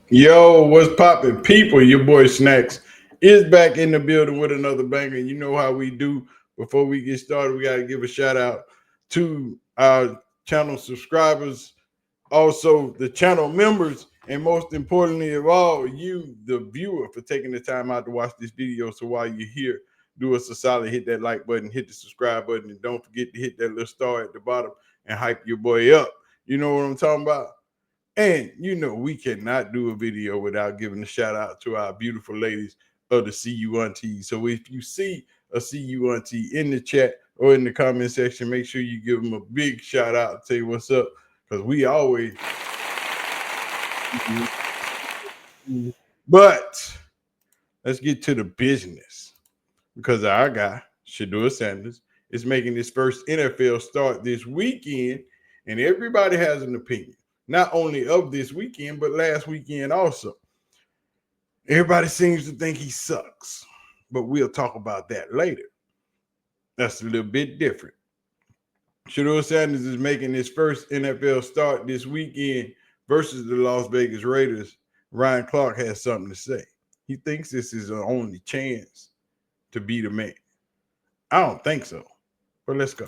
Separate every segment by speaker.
Speaker 1: Yo, what's poppin', people? Your boy Snacks is back in the building with another banger. You know how we do. Before we get started, we got to give a shout out to our channel subscribers, also the channel members, and most importantly of all, you, the viewer, for taking the time out to watch this video. So while you're here, do us a solid, hit that like button, hit the subscribe button, and don't forget to hit that little star at the bottom and hype your boy up. You know what I'm talking about? And you know, we cannot do a video without giving a shout out to our beautiful ladies of the CU Aunties. So if you see a CU Auntie in the chat or in the comment section, make sure you give them a big shout out, tell you what's up, because we always. But let's get to the business because our guy, Shedeur Sanders, is making his first NFL start this weekend, and everybody has an opinion, not only of this weekend, but last weekend also. Everybody seems to think he sucks, but we'll talk about that later. That's a little bit different. Shedeur Sanders is making his first NFL start this weekend versus the Las Vegas Raiders. Ryan Clark has something to say. He thinks this is the only chance to be the man. I don't think so, but let's go.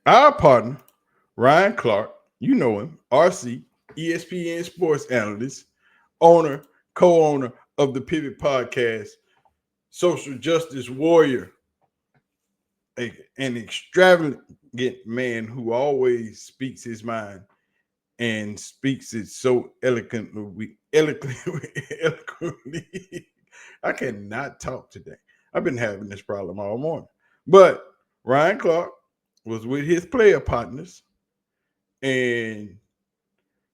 Speaker 1: Our partner, Ryan Clark, you know him, RC, ESPN sports analyst, owner, co-owner of the Pivot Podcast, social justice warrior, an extravagant man who always speaks his mind and speaks it so eloquently. I cannot talk today. I've been having this problem all morning. But Ryan Clark was with his player partners, and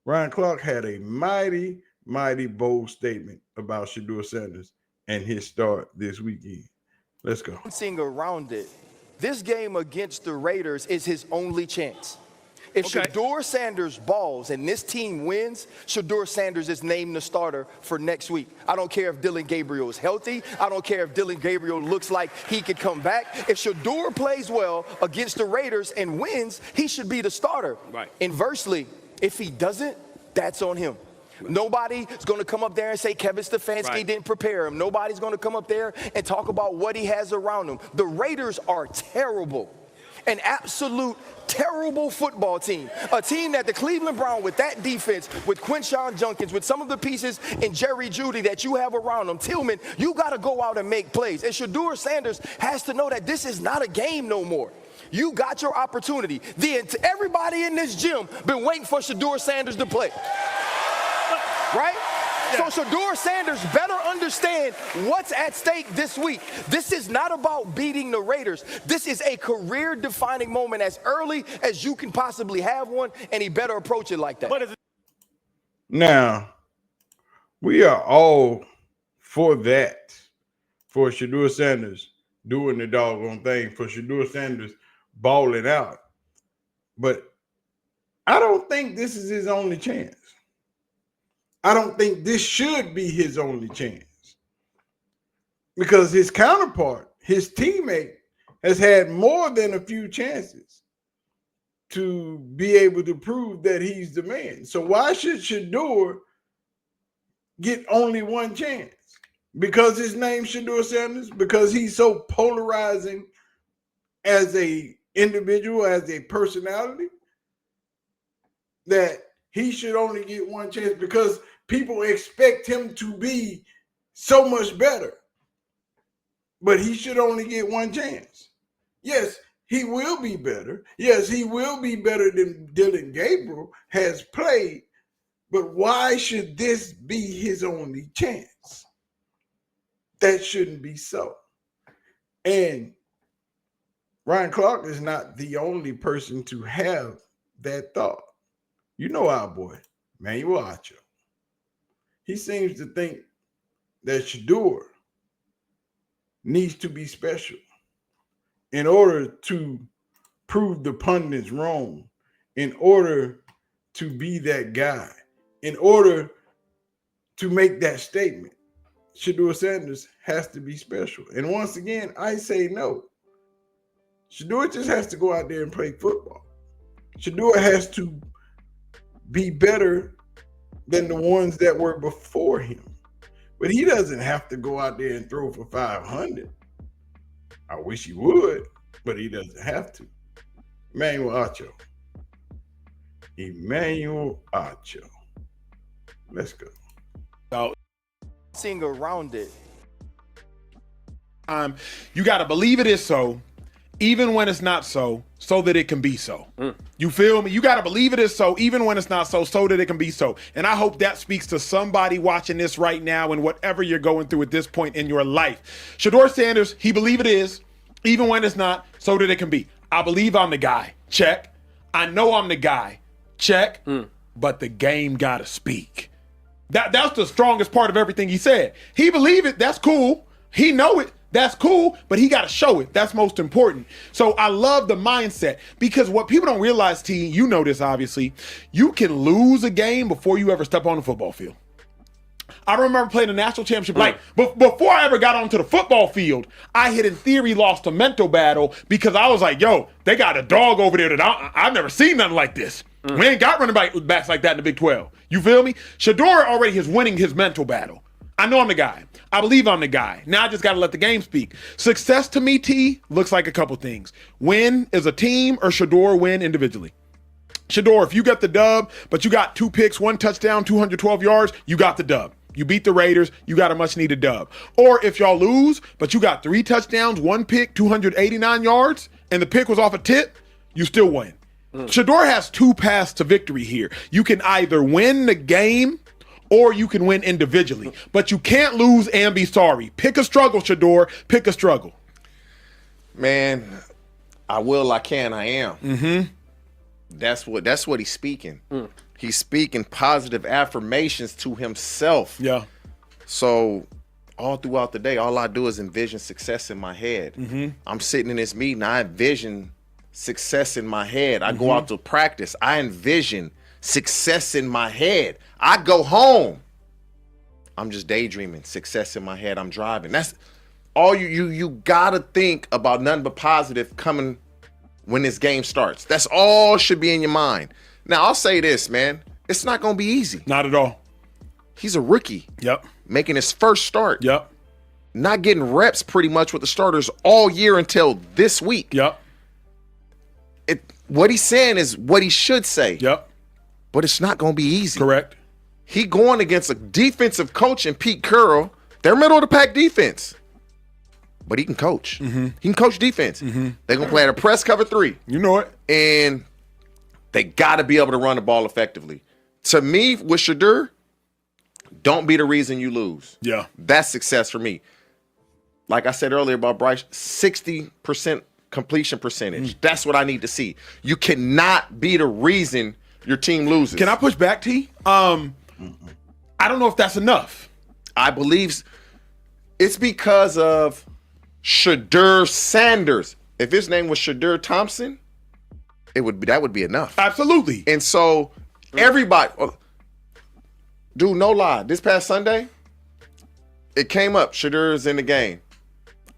Speaker 1: Ryan Clark had a mighty bold statement about Shedeur Sanders and his start this weekend. Let's go.
Speaker 2: Seeing around it, this game against the Raiders is his only chance. If Shedeur Sanders balls and this team wins, Shedeur Sanders is named the starter for next week. I don't care if Dylan Gabriel is healthy. I don't care if Dylan Gabriel looks like he could come back. If Shedeur plays well against the Raiders and wins, he should be the starter.
Speaker 3: Right.
Speaker 2: Inversely, if he doesn't, that's on him. Nobody's going to come up there and say Kevin Stefanski didn't prepare him. Nobody's going to come up there and talk about what he has around him. The Raiders are terrible. An absolute terrible football team. A team that the Cleveland Browns, with that defense, with Quinshon Judkins, with some of the pieces in Jerry Jeudy that you have around them, Tillman, you got to go out and make plays. And Shedeur Sanders has to know that this is not a game no more. You got your opportunity. Everybody in this gym been waiting for Shedeur Sanders to play. Right? Yeah. So Shedeur Sanders better understand what's at stake this week. This is not about beating the Raiders. This is a career-defining moment as early as you can possibly have one, and he better approach it like that.
Speaker 1: Now, we are all for that, for Shedeur Sanders doing the doggone thing, for Shedeur Sanders balling out. But I don't think this is his only chance. I don't think this should be his only chance because his counterpart, his teammate, has had more than a few chances to be able to prove that he's the man. So why should Shedeur get only one chance? Because his name's Shedeur Sanders? Because he's so polarizing as a individual, as a personality, that he should only get one chance because people expect him to be so much better. But he should only get one chance. Yes, he will be better. Yes, he will be better than Dylan Gabriel has played. But why should this be his only chance? That shouldn't be so. And Ryan Clark is not the only person to have that thought. You know our boy, Manuel Acho. He seems to think that Shedeur needs to be special in order to prove the pundits wrong, in order to be that guy, in order to make that statement. Shedeur Sanders has to be special. And once again, I say no. Shedeur just has to go out there and play football. Shedeur has to be better than the ones that were before him. But he doesn't have to go out there and throw for 500. I wish he would, but he doesn't have to. Emmanuel Acho. Let's go.
Speaker 3: So,
Speaker 2: Sing around it.
Speaker 3: you got to believe it is so, even when it's not so that it can be so. You feel me? You got to believe it is so, even when it's not so that it can be so. And I hope that speaks to somebody watching this right now and whatever you're going through at this point in your life. Shedeur Sanders, he believe it is, even when it's not, so that it can be. I believe I'm the guy. Check. I know I'm the guy. Check. But the game got to speak. That's the strongest part of everything he said. He believe it. That's cool. He know it. That's cool, but he got to show it. That's most important. So I love the mindset, because what people don't realize, T, you know this obviously, you can lose a game before you ever step on the football field. I remember playing a national championship. Like, before I ever got onto the football field, I had in theory lost a mental battle because I was like, yo, they got a dog over there that I've never seen nothing like this. We ain't got running backs like that in the Big 12. You feel me? Shedeur already is winning his mental battle. I know I'm the guy. I believe I'm the guy. Now I just got to let the game speak. Success to me, T, looks like a couple things. Win as a team, or Shedeur win individually. Shedeur, if you got the dub, but you got 2 picks, 1 touchdown, 212 yards, you got the dub. You beat the Raiders, you got a much-needed dub. Or if y'all lose, but you got 3 touchdowns, 1 pick, 289 yards, and the pick was off a tip, you still win. Shedeur has 2 paths to victory here. You can either win the game or you can win individually. But you can't lose and be sorry. Pick a struggle, Shedeur. Pick a struggle.
Speaker 4: Man, I will, I can, I am. That's what he's speaking. He's speaking positive affirmations to himself.
Speaker 3: Yeah.
Speaker 4: So all throughout the day, all I do is envision success in my head. I'm sitting in this meeting, I envision success in my head. I go out to practice, I envision success in my head. I go home, I'm just daydreaming, success in my head. I'm driving. That's all you gotta think about, nothing but positive coming when this game starts. That's all should be in your mind. Now, I'll say this, man. It's not going to be easy.
Speaker 3: Not at all.
Speaker 4: He's a rookie.
Speaker 3: Yep.
Speaker 4: Making his first start.
Speaker 3: Yep.
Speaker 4: Not getting reps pretty much with the starters all year until this week.
Speaker 3: Yep.
Speaker 4: What he's saying is what he should say.
Speaker 3: Yep.
Speaker 4: But it's not going to be easy.
Speaker 3: Correct.
Speaker 4: He going against a defensive coach in Pete Carroll. They're middle of the pack defense. But he can coach. He can coach defense. They're going to play at a press cover 3.
Speaker 3: You know it.
Speaker 4: And they got to be able to run the ball effectively. To me, with Shedeur, don't be the reason you lose.
Speaker 3: Yeah.
Speaker 4: That's success for me. Like I said earlier about Bryce, 60% completion percentage. That's what I need to see. You cannot be the reason your team loses.
Speaker 3: Can I push back, T? I don't know if that's enough.
Speaker 4: I believe it's because of Shedeur Sanders. If his name was Shedeur Thompson, that would be enough.
Speaker 3: Absolutely.
Speaker 4: And so everybody, dude, no lie, this past Sunday, it came up, Shedeur's in the game.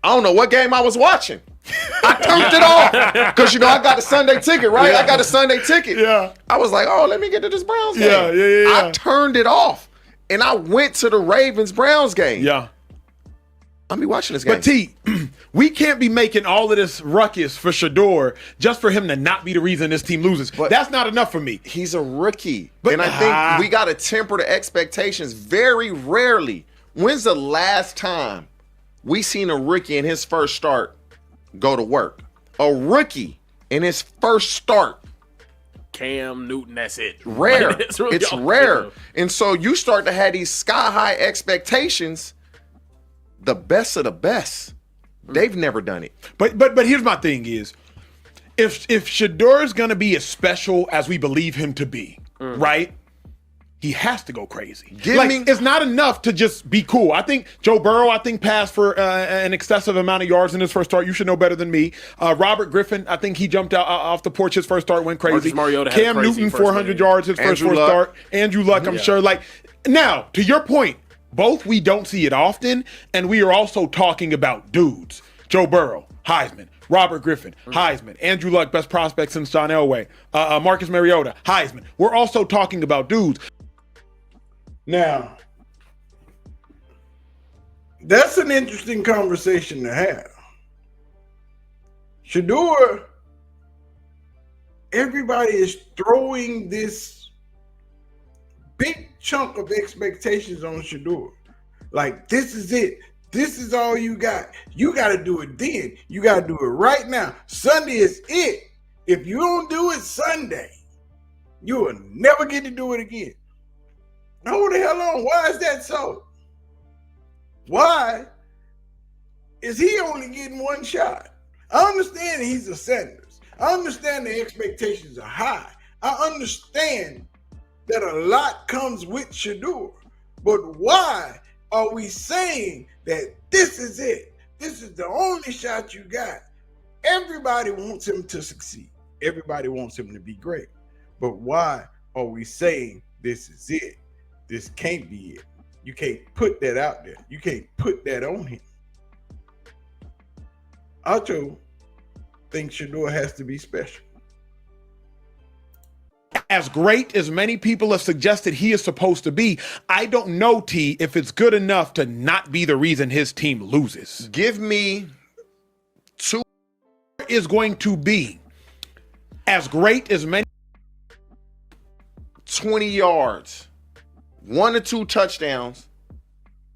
Speaker 4: I don't know what game I was watching. I turned it off because, I got a Sunday ticket, right?
Speaker 3: Yeah.
Speaker 4: I got a Sunday ticket.
Speaker 3: Yeah.
Speaker 4: I was like, oh, let me get to this Browns game.
Speaker 3: Yeah.
Speaker 4: I turned it off, and I went to the Ravens-Browns game.
Speaker 3: Yeah.
Speaker 4: I'll be watching this game.
Speaker 3: But T, we can't be making all of this ruckus for Shedeur just for him to not be the reason this team loses.
Speaker 4: But
Speaker 3: that's not enough for me.
Speaker 4: He's a rookie.
Speaker 3: But,
Speaker 4: and I think we got to temper the expectations very rarely. When's the last time we seen a rookie in his first start go to work? A rookie in his first start.
Speaker 5: Cam Newton, that's it.
Speaker 4: Rare.
Speaker 5: Like,
Speaker 4: it's rare. And so you start to have these sky-high expectations. The best of the best. They've never done it.
Speaker 3: But here's my thing is, if Shedeur is going to be as special as we believe him to be, right? He has to go crazy. It's not enough to just be cool. I think Joe Burrow, passed for an excessive amount of yards in his first start. You should know better than me. Robert Griffin, I think he jumped out off the porch. His first start went crazy. Cam Newton, 400 yards his first start. Andrew Luck, I'm sure. Now, to your point, both we don't see it often, and we are also talking about dudes. Joe Burrow, Heisman. Robert Griffin, Heisman. Andrew Luck, best prospect since John Elway. Marcus Mariota, Heisman. We're also talking about dudes.
Speaker 1: Now, that's an interesting conversation to have. Shedeur, everybody is throwing this big chunk of expectations on Shedeur. Like, this is it. This is all you got. You got to do it then. You got to do it right now. Sunday is it. If you don't do it Sunday, you will never get to do it again. Now, hold the hell on. Why is that so? Why is he only getting one shot? I understand he's a Sanders. I understand the expectations are high. I understand that a lot comes with Shedeur. But why are we saying that this is it? This is the only shot you got. Everybody wants him to succeed. Everybody wants him to be great. But why are we saying this is it? This can't be it. You can't put that out there. You can't put that on him. Acho thinks Shedeur has to be special.
Speaker 3: As great as many people have suggested he is supposed to be, I don't know, T, if it's good enough to not be the reason his team loses.
Speaker 4: Give me two.
Speaker 3: Is going to be as great as many
Speaker 4: 20 yards, 1 or 2 touchdowns.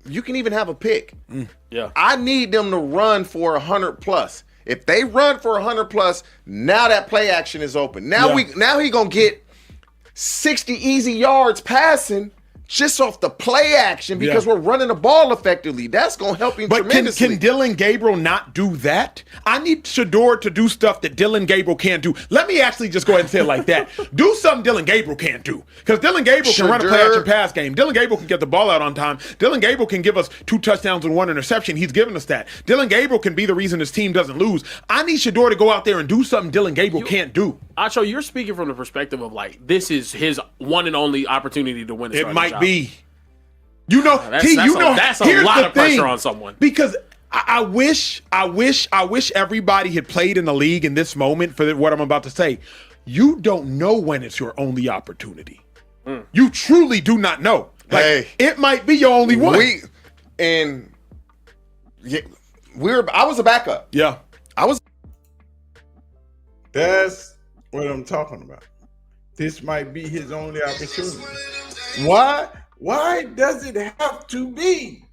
Speaker 4: You can even have a pick.
Speaker 5: Yeah.
Speaker 4: I need them to run for 100 plus. If they run for 100 plus, now that play action is open. Now he gonna get 60 easy yards passing just off the play action because we're running the ball effectively. That's going to help him tremendously.
Speaker 3: Can Dylan Gabriel not do that? I need Shedeur to do stuff that Dylan Gabriel can't do. Let me actually just go ahead and say it like that. Do something Dylan Gabriel can't do. Because Dylan Gabriel can run a play action pass game. Dylan Gabriel can get the ball out on time. Dylan Gabriel can give us 2 touchdowns and 1 interception. He's given us that. Dylan Gabriel can be the reason his team doesn't lose. I need Shedeur to go out there and do something Dylan Gabriel can't do.
Speaker 5: Acho, you're speaking from the perspective of like, this is his one and only opportunity to win.
Speaker 3: It might be. You know,
Speaker 5: that's
Speaker 3: that's
Speaker 5: a lot of pressure on someone.
Speaker 3: Because I wish everybody had played in the league in this moment for what I'm about to say. You don't know when it's your only opportunity. You truly do not know. Like, it might be your only one.
Speaker 4: I was a backup.
Speaker 3: Yeah.
Speaker 1: That's what I'm talking about. This might be his only opportunity. Why? Why does it have to be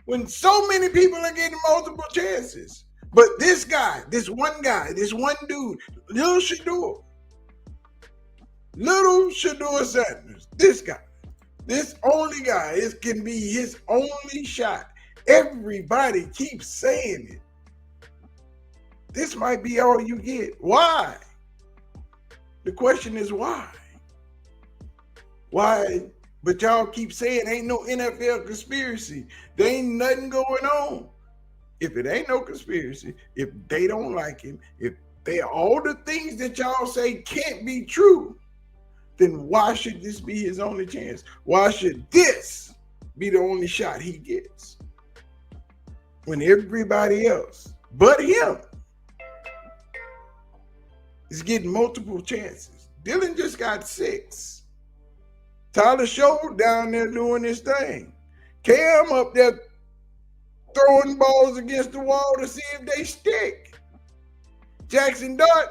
Speaker 1: when so many people are getting multiple chances? But this guy, this one dude, little Shedeur Sanders, this guy, this only guy, it can be his only shot. Everybody keeps saying it. This might be all you get. Why? The question is why? Why? But y'all keep saying ain't no NFL conspiracy. There ain't nothing going on. If it ain't no conspiracy, if they don't like him, if they all the things that y'all say can't be true, then why should this be his only chance? Why should this be the only shot he gets? When everybody else but him is getting multiple chances. Dylan just got 6. Tyler Show down there doing his thing. Cam up there throwing balls against the wall to see if they stick. Jackson Dart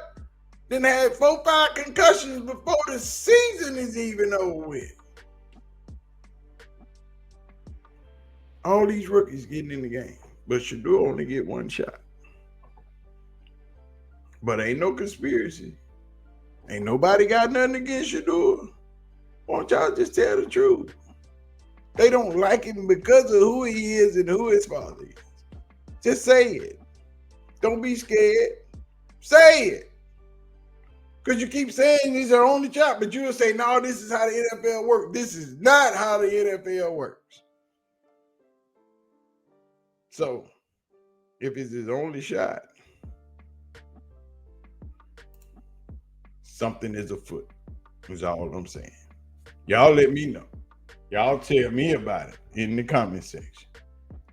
Speaker 1: then had 4-5 concussions before the season is even over with. All these rookies getting in the game, but Shedeur only get 1 shot. But ain't no conspiracy. Ain't nobody got nothing against Shedeur. Why don't y'all just tell the truth? They don't like him because of who he is and who his father is. Just say it. Don't be scared. Say it. Because you keep saying these are only shot, but you'll say, no, this is how the NFL works. This is not how the NFL works. So, if it's his only shot, something is afoot, is all I'm saying. Y'all let me know. Y'all tell me about it in the comment section.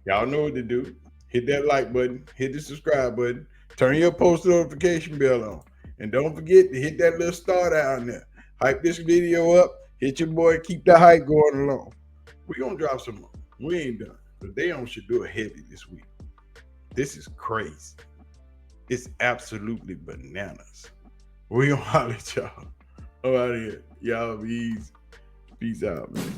Speaker 1: Y'all know what to do. Hit that like button. Hit the subscribe button. Turn your post notification bell on. And don't forget to hit that little star down there. Hype this video up. Hit your boy. Keep the hype going along. We're going to drop some more. We ain't done. But they on Shedeur heavy this week. This is crazy. It's absolutely bananas. We gonna holler at y'all. I'm out of here. Y'all be easy. Peace out, man.